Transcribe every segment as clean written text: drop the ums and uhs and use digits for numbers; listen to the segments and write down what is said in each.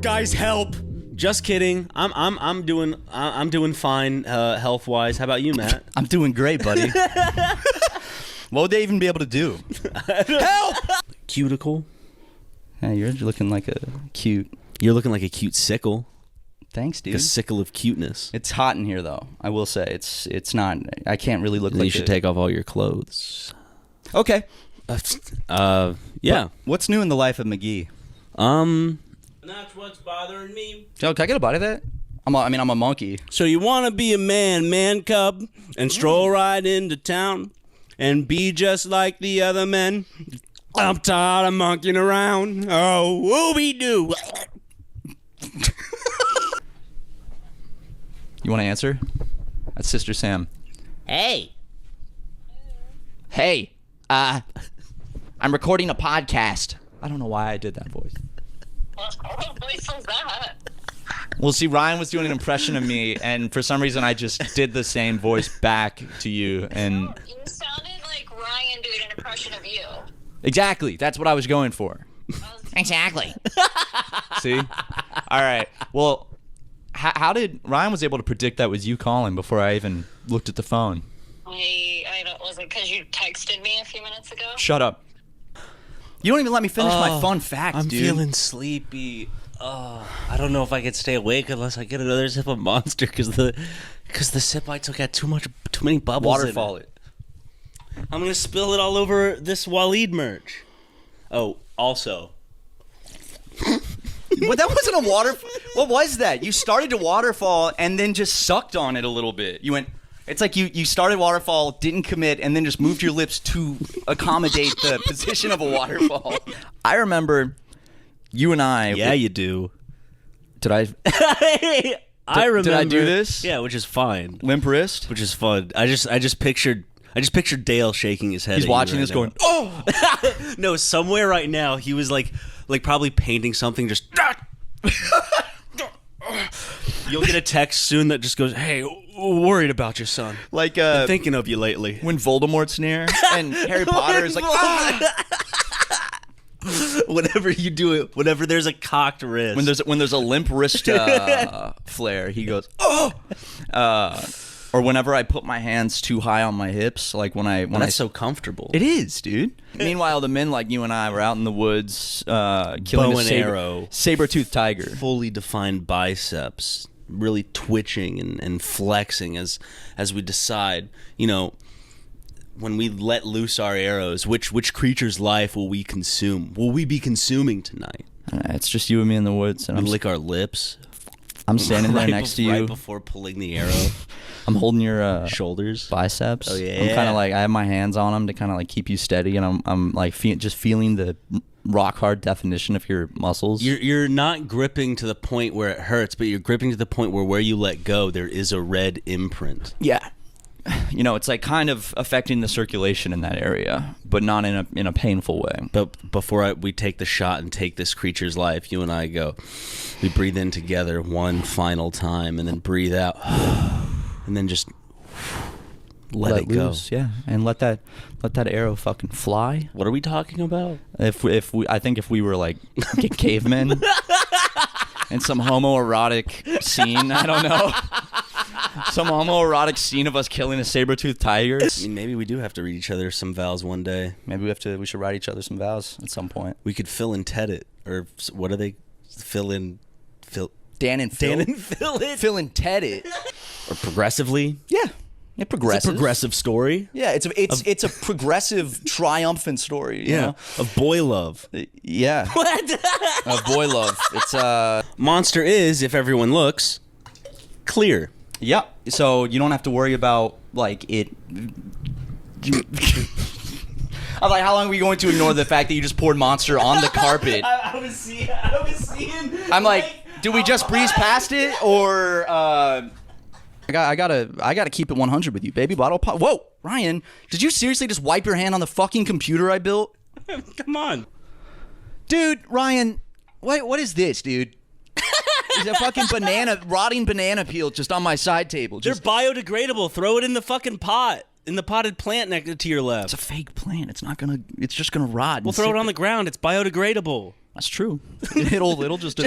guys, help! Just kidding. I'm doing fine health wise. How about you, Matt? I'm doing great, buddy. What would they even be able to do? Help! Cuticle. Hey, you're looking like a cute. You're looking like a cute sickle. Thanks, dude. A sickle of cuteness. It's hot in here, though. I will say it's not. I can't really look like. You should take off all your clothes. Okay. Yeah. But what's new in the life of McGee? That's what's bothering me. Joe, can I get a bite of that? I'm a monkey. So you want to be a man cub, and stroll right into town, and be just like the other men? I'm tired of monkeying around. Oh, whoopie-doo. You want to answer? That's Sister Sam. Hey. Hey. I'm recording a podcast. I don't know why I did that voice. What voice was that? Well, see, Ryan was doing an impression of me, and for some reason I just did the same voice back to you. And You sounded like Ryan doing an impression of you. exactly, that's what I was going for. Exactly. See? All right. Well, how did Ryan was able to predict that was you calling before I even looked at the phone? I don't, was it because you texted me a few minutes ago? Shut up. You don't even let me finish my fun fact, I'm dude. feeling sleepy. I don't know if I could stay awake unless I get another sip of Monster because the sip I took had too many bubbles. Waterfall it. I'm gonna spill it all over this Waleed merch. Oh, also. Well, that wasn't a water. What was that? You started to waterfall and then just sucked on it a little bit. You went. It's like you started waterfall, didn't commit, and then just moved your lips to accommodate the position of a waterfall. I remember you and I. Yeah, you do. Did I? I remember. Did I do this? Yeah, which is fine. Limp wrist. Which is fun. I just pictured Dale shaking his head. He's at you watching right this now. going, oh! No, somewhere right now he was like probably painting something. Just you'll get a text soon that just goes, "Hey, worried about you, son. Like Been thinking of you lately." when Voldemort's near and Harry Potter is like, Whenever you do it, whenever there's a cocked wrist, when there's a limp wrist flare, he goes, oh. Or whenever I put my hands too high on my hips, like when that's so comfortable. It is, dude. Meanwhile, the men like you and I were out in the woods killing Bow a and arrow, saber-toothed tiger. fully defined biceps, really twitching and flexing as we decide, when we let loose our arrows, which creature's life will we consume? Will we be consuming tonight? It's just you and me in the woods, and We lick our lips. I'm standing there next to you. right before pulling the arrow. I'm holding your Shoulders. biceps. Oh, yeah. I'm kind of like I have my hands on them to kind of like keep you steady, and I'm like just feeling the rock hard definition of your muscles. You're not gripping to the point where it hurts, but you're gripping to the point where you let go, there is a red imprint. Yeah. It's like kind of affecting the circulation in that area, but not in a painful way. But before we take the shot and take this creature's life, you and I we breathe in together one final time, and then breathe out, and then just let it loose, go. yeah, and let that arrow fucking fly. What are we talking about? I think if we were like cavemen in some homoerotic scene, I don't know. Some homoerotic scene of us killing a saber-toothed tiger. I mean, maybe we do have to read each other some vows one day. Maybe we should write each other some vows at some point. We could fill and ted it, or what are they? Fill. Dan and Phil. fill it. Phil and Ted it. Or progressively. Yeah. It progressive. It's a progressive story. Yeah, it's a progressive, triumphant story. You know? Of boy love. Yeah. What? Of boy love. It's Monster is, if everyone looks, clear. Yeah. So you don't have to worry about like it. I'm like, how long are we going to ignore the fact that you just poured Monster on the carpet? I was seeing. I'm like, did we just breeze past it, or I gotta keep it 100 with you, baby. Bottle pop. Whoa, Ryan, did you seriously just wipe your hand on the fucking computer I built? Come on, dude. Ryan, what is this, dude? There's a fucking rotting banana peel just on my side table. They're biodegradable. Throw it in the fucking pot. In the potted plant next to your left. It's a fake plant. It's just gonna rot. We'll throw it on the ground. It's biodegradable. That's true. It'll just.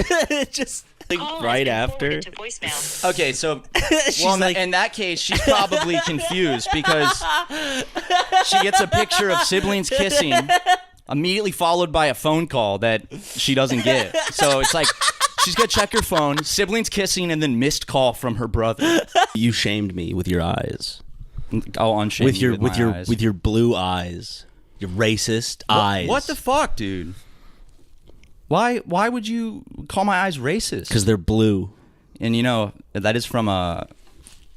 Just Call right has been after. forwarded to voicemail. Okay, so She's well, like- in that case, she's probably confused because she gets a picture of siblings kissing, immediately followed by a phone call that she doesn't get. So it's like she's gonna check her phone, siblings kissing, and then missed call from her brother. You shamed me with your eyes. I'll unshame With you your my eyes. with your blue eyes. Your racist eyes. What the fuck, dude? Why would you call my eyes racist? Because they're blue. And you know that is from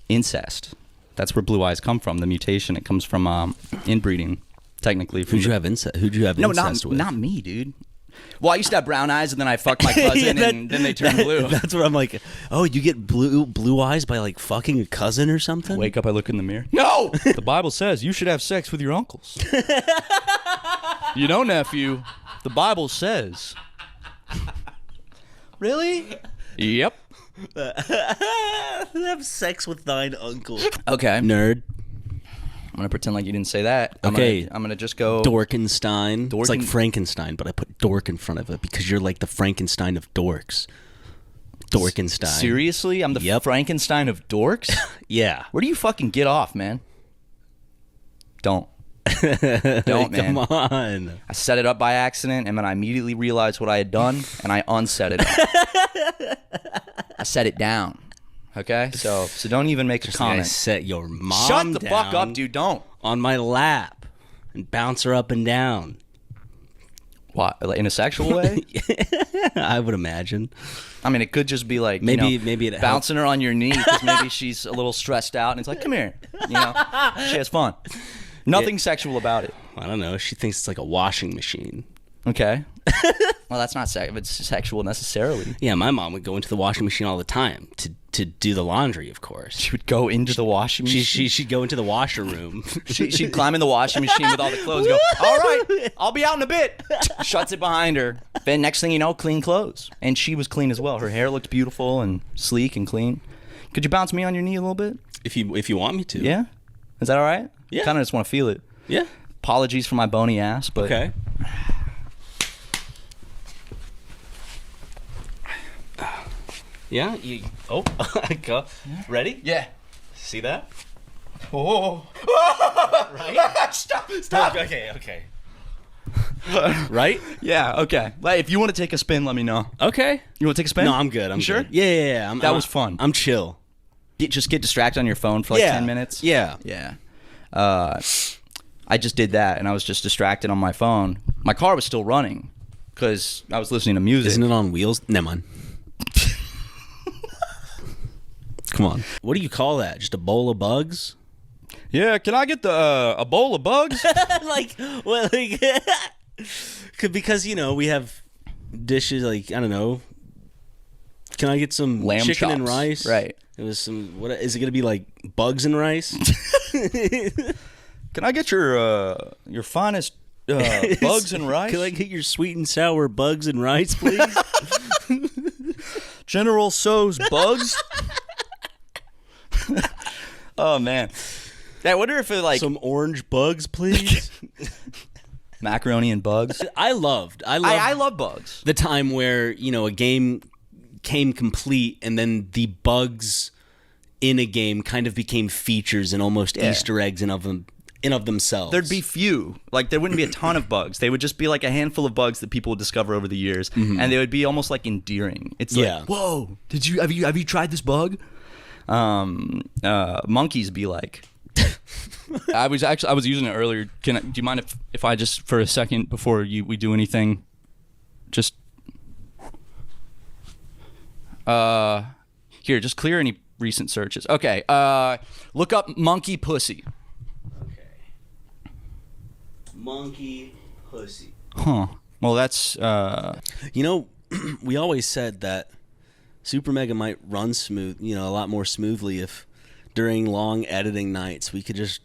incest. That's where blue eyes come from. The mutation. It comes from inbreeding, technically. Who'd you have incest? Who'd you have No, incest with? not me, dude. Well, I used to have brown eyes, and then I fucked my cousin, and then they turned blue. That's what I'm like. Oh, you get blue eyes by like fucking a cousin or something? Wake up, I look in the mirror. No, the Bible says you should have sex with your uncles. You know, nephew, the Bible says. Really? Yep. Have sex with thine uncle. Okay. Nerd. I'm gonna pretend like you didn't say that. Okay. I'm gonna just go. Dorkenstein. It's like Frankenstein, but I put dork in front of it because you're like the Frankenstein of dorks. Dorkenstein. Seriously, I'm the Yep. Frankenstein of dorks. Yeah. Where do you fucking get off, man? Don't, man. Come on. I set it up by accident, and then I immediately realized what I had done, and I unset it. I set it down. Okay, so don't even make a I comment. set your mom Shut the fuck down up, dude. Don't. on my lap and bounce her up and down. What? Like, in a sexual way? I would imagine. I mean, it could just be like Maybe it bouncing her on your knee because maybe she's a little stressed out, and it's like, come here. You know, she has fun. Nothing sexual about it. I don't know. She thinks it's like a washing machine. Okay. Well, that's not it's sexual necessarily. Yeah, my mom would go into the washing machine all the time to do the laundry, of course. She would go into the washing machine. She'd go into the washer room. She'd climb in the washing machine with all the clothes. Go, all right, I'll be out in a bit. Shuts it behind her. Then next thing you know, clean clothes. And she was clean as well. Her hair looked beautiful and sleek and clean. Could you bounce me on your knee a little bit? If you want me to. Yeah? Is that all right? Yeah. Kind of just want to feel it. Yeah. Apologies for my bony ass, but... Okay. Yeah. I go. Ready? Yeah. See that? Oh. Right? Stop. Okay. Right? Yeah, okay. Like, if you want to take a spin, let me know. Okay. You want to take a spin? No, I'm good. I'm You sure? good. Yeah. That was fun. I'm chill. Just get distracted on your phone for like 10 minutes? Yeah. Yeah. I just did that, and I was just distracted on my phone. My car was still running because I was listening to music. Isn't it on wheels? Never mind. Come on. What do you call that? Just a bowl of bugs? Yeah, can I get the a bowl of bugs? Because we have dishes like, I don't know. Can I get some Lamb chicken and chops. rice? Right. It was some. What is it going to be like? Bugs and rice? Can I get your finest bugs and rice? Can I get your sweet and sour bugs and rice, please? General So's bugs? Oh man. I wonder if it like Some orange bugs, please. macaroni and bugs. I loved I love bugs. the time where a game came complete and then the bugs in a game kind of became features and almost Easter eggs in of themselves. There'd be few. Like there wouldn't be a ton of bugs. They would just be like a handful of bugs that people would discover over the years, and they would be almost like endearing. It's like, whoa, have you tried this bug? Monkeys be like. I was using it earlier. Do you mind if I just for a second before we do anything, just here, just clear any recent searches. Okay, look up monkey pussy. Okay. Monkey pussy. Huh. Well, that's We always said that Super Mega might run smooth, a lot more smoothly if during long editing nights we could just,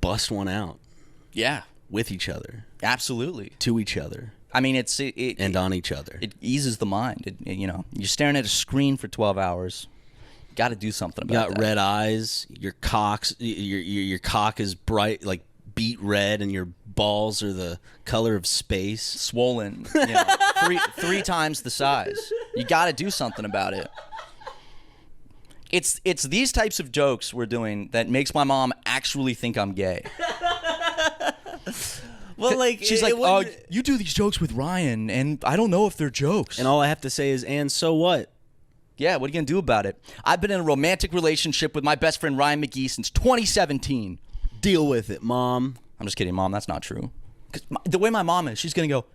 bust one out yeah, with each other, absolutely. to each other, I mean, and on each other. it eases the mind. You're staring at a screen for 12 hours. Got to do something You about got that. red eyes. Your cock is bright, like beet red and your balls are the color of space. Swollen. Three times the size. You got to do something about it. It's these types of jokes we're doing that makes my mom actually think I'm gay. Well, like she's like, "Oh, you do these jokes with Ryan, and I don't know if they're jokes." And all I have to say is, and so what? Yeah, what are you gonna do about it? I've been in a romantic relationship with my best friend Ryan McGee since 2017. Deal with it, Mom. I'm just kidding, Mom. That's not true. 'Cause the way my mom is, she's gonna go.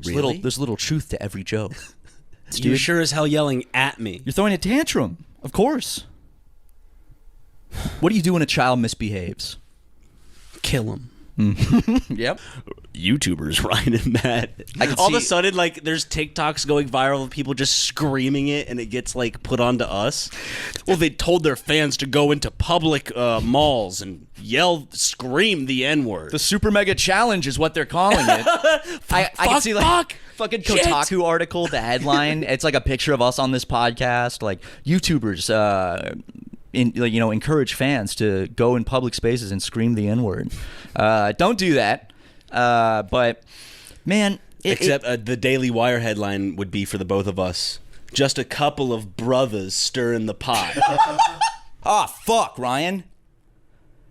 Really? There's a little truth to every joke. You're sure as hell yelling at me. You're throwing a tantrum, of course. What do you do when a child misbehaves? Kill him. Yep. YouTubers, Ryan and Matt. All of a sudden, like, there's TikToks going viral of people just screaming it, and it gets like put onto us. Well, they told their fans to go into public malls and scream the N-word. The Super Mega Challenge is what they're calling it. I can see like fucking Kotaku article, the headline. It's like a picture of us on this podcast, like YouTubers. Encourage fans to go in public spaces and scream the N-word. Don't do that. But, man... the Daily Wire headline would be for the both of us. Just a couple of brothers stirring the pot. Ah, fuck, Ryan.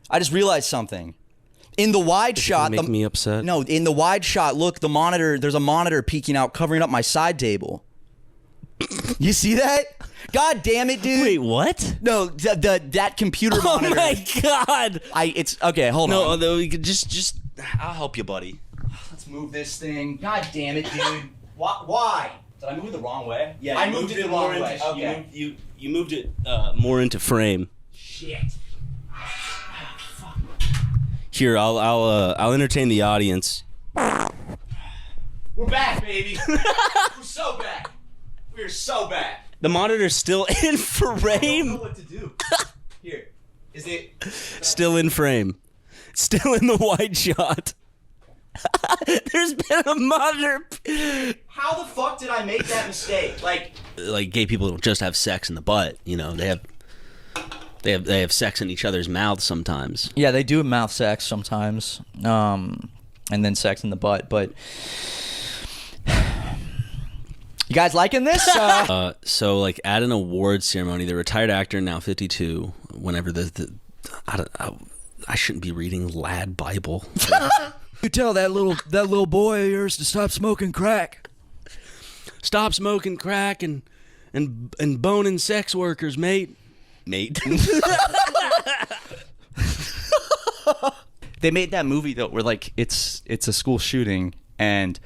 I just realized something. In the wide shot... Make me upset? No, in the wide shot, look, the monitor... There's a monitor peeking out, covering up my side table. You see that? God damn it, dude! Wait, what? No, that computer monitor. Oh my god! It's okay. Hold on. No, we could just. I'll help you, buddy. Let's move this thing. God damn it, dude! Why? Did I move it the wrong way? Yeah, I moved it the wrong way. Okay. You moved it more into frame. Shit. Here, I'll entertain the audience. We're back, baby. We're so back. We're so back. The monitor's still in frame. I don't know what to do. Here. Is it... Still in frame. Still in the wide shot. There's been a monitor... How the fuck did I make that mistake? Like gay people don't just have sex in the butt, you know. They have sex in each other's mouths sometimes. Yeah, they do mouth sex sometimes. And then sex in the butt, but... You guys liking this? So, like, at an awards ceremony, the retired actor, now 52, whenever I shouldn't be reading Lad Bible. You tell that little boy of yours to stop smoking crack. Stop smoking crack and boning sex workers, mate. Mate. They made that movie though, where like it's a school shooting and.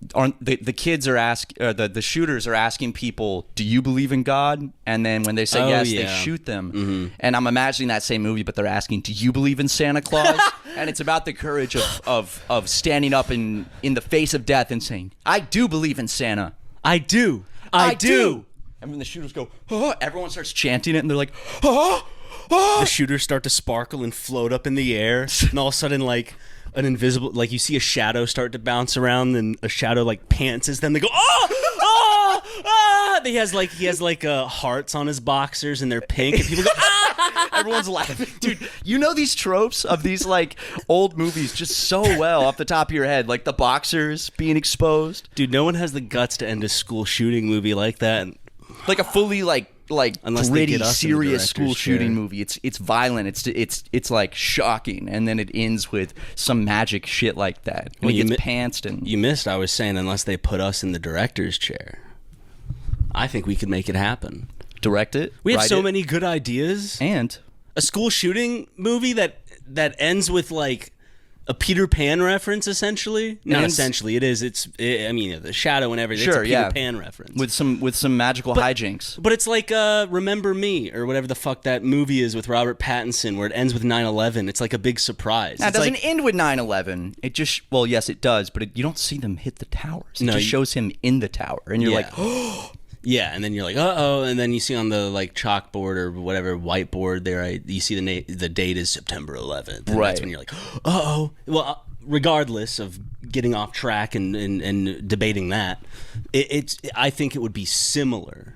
The kids are the shooters are asking people, do you believe in God? And then when they say yes, they shoot them. Mm-hmm. And I'm imagining that same movie, but they're asking, do you believe in Santa Claus? And it's about the courage of standing up in the face of death and saying, I do believe in Santa. I do. I do. And when the shooters go, oh, everyone starts chanting it, and they're like, oh, oh. The shooters start to sparkle and float up in the air, and all of a sudden, like, an invisible, like, you see a shadow start to bounce around, and a shadow like pantses them. They go, oh, oh, ah! He has like hearts on his boxers, and they're pink, and people go, ah! Everyone's laughing, dude. You know these tropes of these like old movies just so well off the top of your head, like the boxers being exposed. Dude, no one has the guts to end a school shooting movie like that. Like a fully like unless gritty, serious school shooting movie. It's violent. It's like shocking, and then it ends with some magic shit like that. When he gets pantsed and you missed. I was saying unless they put us in the director's chair, I think we could make it happen. Direct it. We have so many good ideas, and a school shooting movie that ends with like a Peter Pan reference, essentially. Not essentially, it is. I mean, the shadow and everything. Sure, it's a Peter Pan reference with some magical hijinks. But it's like Remember Me or whatever the fuck that movie is with Robert Pattinson, where it ends with 9/11. It's like a big surprise. Now, it doesn't end with 9/11. It just yes, it does, but you don't see them hit the towers. It just shows him in the tower, and you're like, oh. Yeah, and then you're like, uh-oh, and then you see on the like chalkboard or whatever whiteboard there, you see the date is September 11th. And that's when you're like, uh-oh. Well, regardless of getting off track and debating that, I think it would be similar.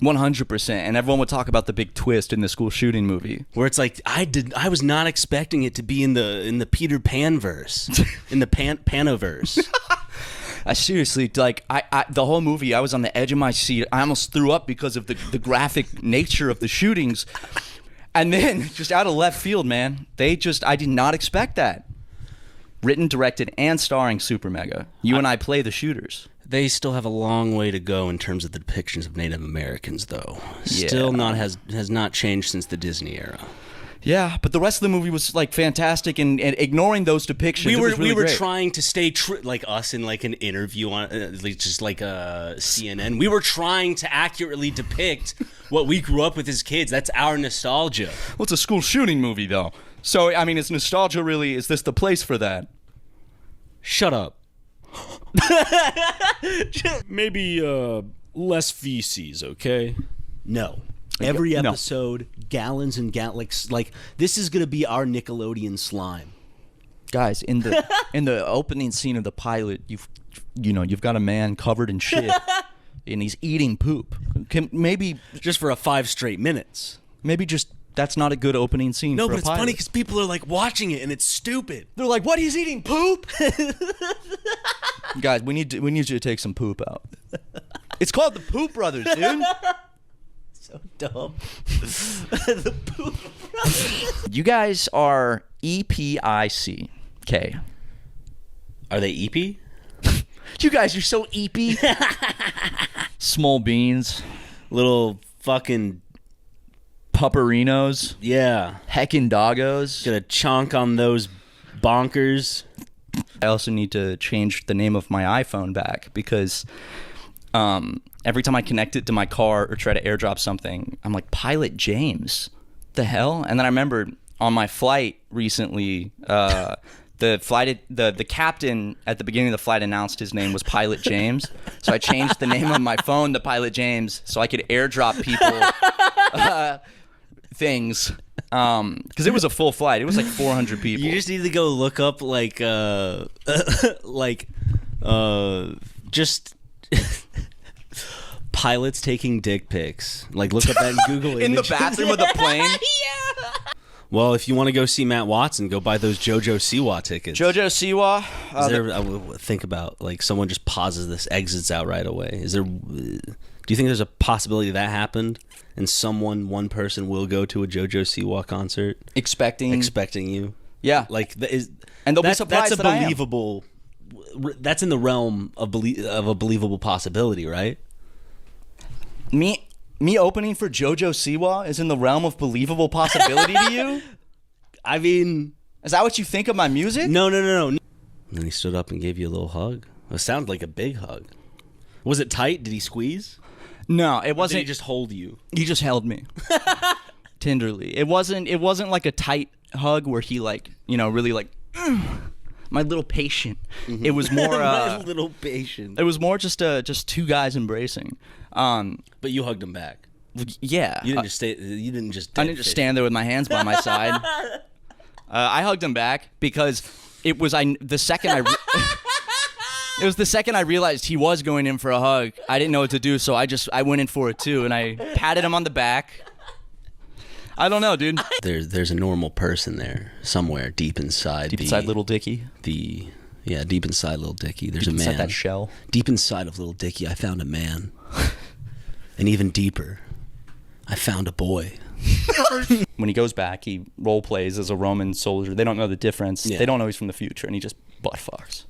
100%. And everyone would talk about the big twist in the school shooting movie. Where it's like I was not expecting it to be in the Peter Pan verse, in the Panoverse. I seriously, like, I the whole movie, I was on the edge of my seat. I almost threw up because of the graphic nature of the shootings. And then, just out of left field, man, I did not expect that. Written, directed, and starring Super Mega. You and I play the shooters. They still have a long way to go in terms of the depictions of Native Americans, though. Yeah. Still has not changed since the Disney era. Yeah, but the rest of the movie was like fantastic, and ignoring those depictions, We were great. trying to stay true, like us in like an interview on just like CNN. We were trying to accurately depict what we grew up with as kids. That's our nostalgia. Well, it's a school shooting movie, though. So, I mean, is nostalgia really, is this the place for that? Shut up. Maybe less feces, okay? No. Every No. episode, gallons and gallons. Like this is gonna be our Nickelodeon slime. Guys, in the opening scene of the pilot, you've got a man covered in shit, and he's eating poop. Maybe Just for 5 straight minutes. just that's not a good opening scene. No, for but a it's pilot. funny because people are like watching it and it's stupid. They're like, "What? He's eating poop?" Guys, we need you to take some poop out. It's called the Poop Brothers, dude. So dumb. You guys are EPIC. Okay. Are they EP? You guys are so EP. Small beans, Little fucking pupperinos, yeah. heckin' doggos. Gonna chonk on those bonkers. I also need to change the name of my iPhone back because every time I connect it to my car or try to airdrop something, I'm like, Pilot James, the hell? And then I remember on my flight recently, the captain at the beginning of the flight announced his name was Pilot James. So I changed the name of my phone to Pilot James so I could airdrop people things. Because it was a full flight. It was like 400 people. You just need to go look up just pilots taking dick pics. Like look up that in Google in the images. bathroom of the plane. Well, if you want to go see Matt Watson, go buy those JoJo Siwa tickets. JoJo Siwa. Think about like someone just pauses this, exits out right away. Is there? Do you think there's a possibility that happened, and one person will go to a JoJo Siwa concert expecting you? Yeah. Like And they'll be surprised that's a that I am. believable. That's in the realm of a believable possibility, right? Me opening for JoJo Siwa is in the realm of believable possibility to you? I mean, Is that what you think of my music? no. And then he stood up and gave you a little hug. It sounded like a big hug. Was it tight? Did he squeeze? No, it Or did wasn't. he just hold you? He just held me tenderly. It wasn't like a tight hug where he really like my little patient. Mm-hmm. It was more My little patient. it was more just two guys embracing. But you hugged him back. Yeah. You didn't just stay. You didn't just. I didn't just stand there with my hands by my side. I hugged him back because it was the second I it was the second I realized he was going in for a hug. I didn't know what to do, so I went in for it too, and I patted him on the back. I don't know, dude. There's a normal person there somewhere deep inside. Deep inside Little Dicky. Deep inside Little Dicky. There's Deep a man. inside that shell. Deep inside of Little Dicky, I found a man. And even deeper, I found a boy. When he goes back, he role plays as a Roman soldier. They don't know the difference. Yeah. They don't know he's from the future, and he just butt fucks.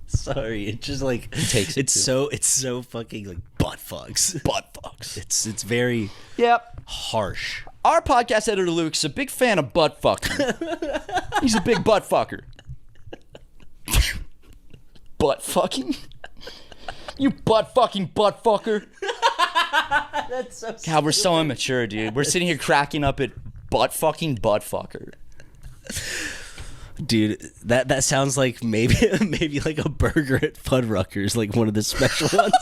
Sorry, it's just like takes it it's so fucking like butt fucks. Butt fucks. It's very Yep. harsh. Our podcast editor Luke's a big fan of butt fucking. He's a big butt fucker. Butt fucking? You butt fucker. That's so God, we're so immature, dude. We're sitting here cracking up at butt fucker. Dude, that sounds like maybe like a burger at Fuddruckers, like one of the special ones.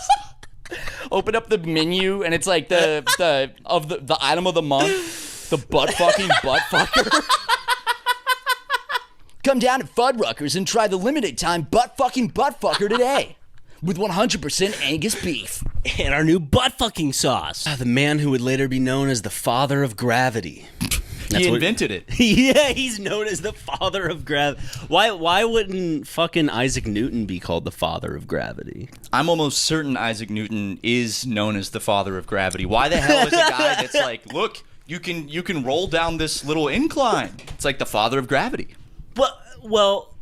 Open up the menu and it's like the item of the month, the butt fucker. Come down to Fuddruckers and try the limited time butt fucker today. with 100% Angus beef. And our new butt fucking sauce. The man who would later be known as the father of gravity. He invented it. Yeah, he's known as the father of gravity. Why wouldn't fucking Isaac Newton be called the father of gravity? I'm almost certain Isaac Newton is known as the father of gravity. Why the hell is a guy that's like, look, you can roll down this little incline? It's like the father of gravity. Well,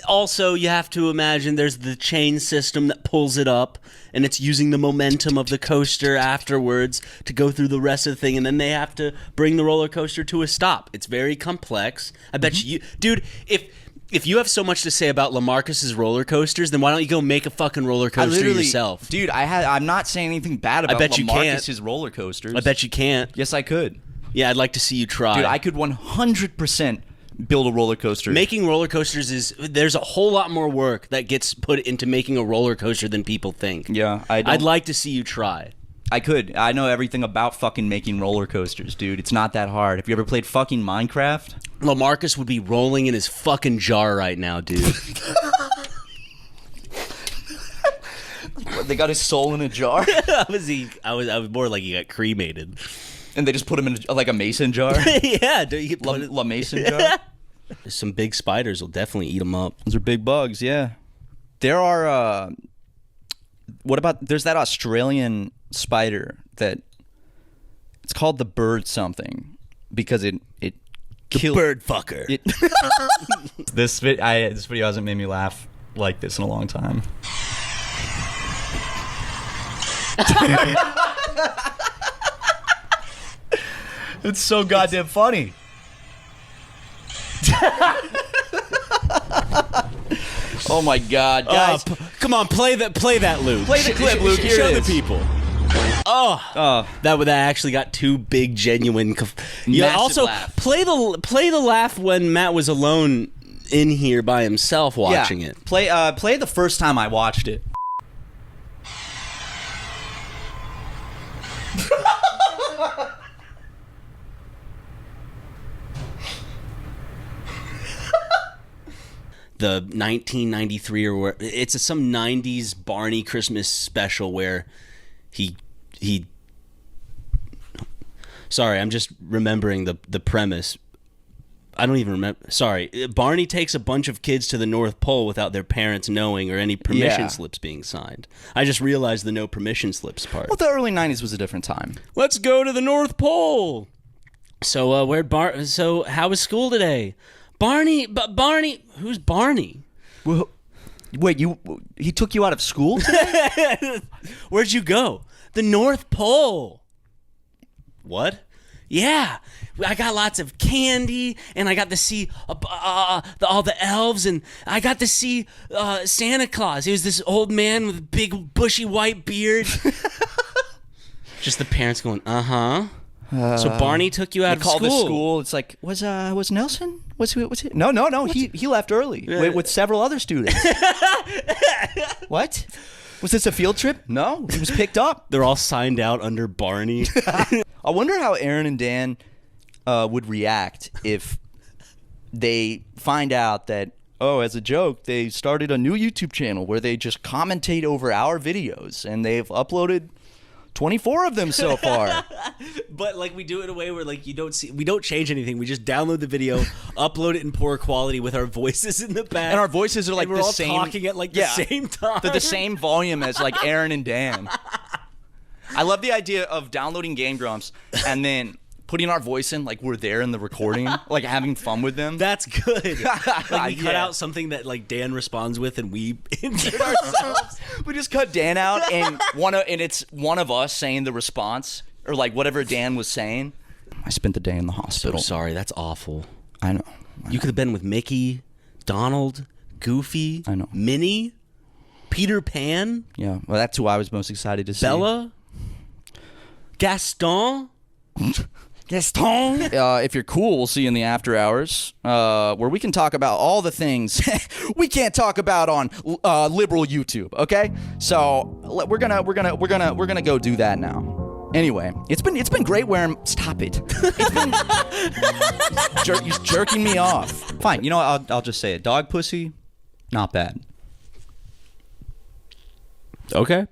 also you have to imagine there's the chain system that pulls it up, and it's using the momentum of the coaster afterwards to go through the rest of the thing, and then they have to bring the roller coaster to a stop. It's very complex. I bet you, dude, if you have so much to say about LaMarcus's roller coasters, then why don't you go make a fucking roller coaster yourself? Dude, I'm not saying anything bad about LaMarcus's roller coasters. I bet you can't. Yes, I could. Yeah, I'd like to see you try. Dude, I could 100% build a roller coaster. Making roller coasters there's a whole lot more work that gets put into making a roller coaster than people think. Yeah, I'd like to see you try. I could. I know everything about fucking making roller coasters, dude. It's not that hard. Have you ever played fucking Minecraft? LaMarcus would be rolling in his fucking jar right now, dude. They got his soul in a jar? I was more like he got cremated. And they just put him in like a mason jar? Yeah, dude, you put La mason jar? Some big spiders will definitely eat them up. Those are big bugs, yeah. There are, there's that Australian spider that, it's called the bird something, because it kills. Bird fucker. This video hasn't made me laugh like this in a long time. It's so goddamn funny. Oh my god, guys! Come on, play that, Luke. Play the clip, Luke. Here show it the is. people. That actually got two big, genuine. Massive also laugh. play the laugh when Matt was alone in here by himself watching it. Play the first time I watched it. The 1993 or where it's some 90s Barney Christmas special where he sorry, I'm just remembering the premise. I don't even remember. Sorry. Barney takes a bunch of kids to the North Pole without their parents knowing or any permission slips being signed. I just realized the no permission slips part. Well, the early 90s was a different time. Let's go to the North Pole. So so how was school today? Barney, who's Barney? Well, wait, he took you out of school today? Where'd you go? The North Pole. What? Yeah, I got lots of candy, and I got to see all the elves, and I got to see Santa Claus. He was this old man with a big bushy white beard. Just the parents going, uh-huh. So Barney took you out of school. They called the school. It's like, was Nelson? Was he? No. He left early with several other students. What? Was this a field trip? No, he was picked up. They're all signed out under Barney. I wonder how Aaron and Dan would react if they find out that, as a joke, they started a new YouTube channel where they just commentate over our videos, and they've uploaded 24 of them so far. But like we do it in a way where like we don't change anything. We just download the video, upload it in poor quality with our voices in the back. And our voices are like we're the all same, talking at like the same time. They're the same volume as like Aaron and Dan. I love the idea of downloading Game Grumps and then putting our voice in like we're there in the recording, like having fun with them. That's good. Like we cut out something that like Dan responds with and we insert ourselves. We just cut Dan out and it's one of us saying the response or like whatever Dan was saying. I spent the day in the hospital. So sorry, that's awful. I know. You could have been with Mickey, Donald, Goofy, I know. Minnie, Peter Pan. Yeah, well, that's who I was most excited to see. Bella, Gaston. If you're cool, we'll see you in the after hours, where we can talk about all the things we can't talk about on liberal YouTube. Okay, so we're gonna go do that now. Anyway, it's been great wearing. Stop it! It's been he's jerking me off. Fine, you know what, I'll just say it. Dog pussy, not bad. Okay.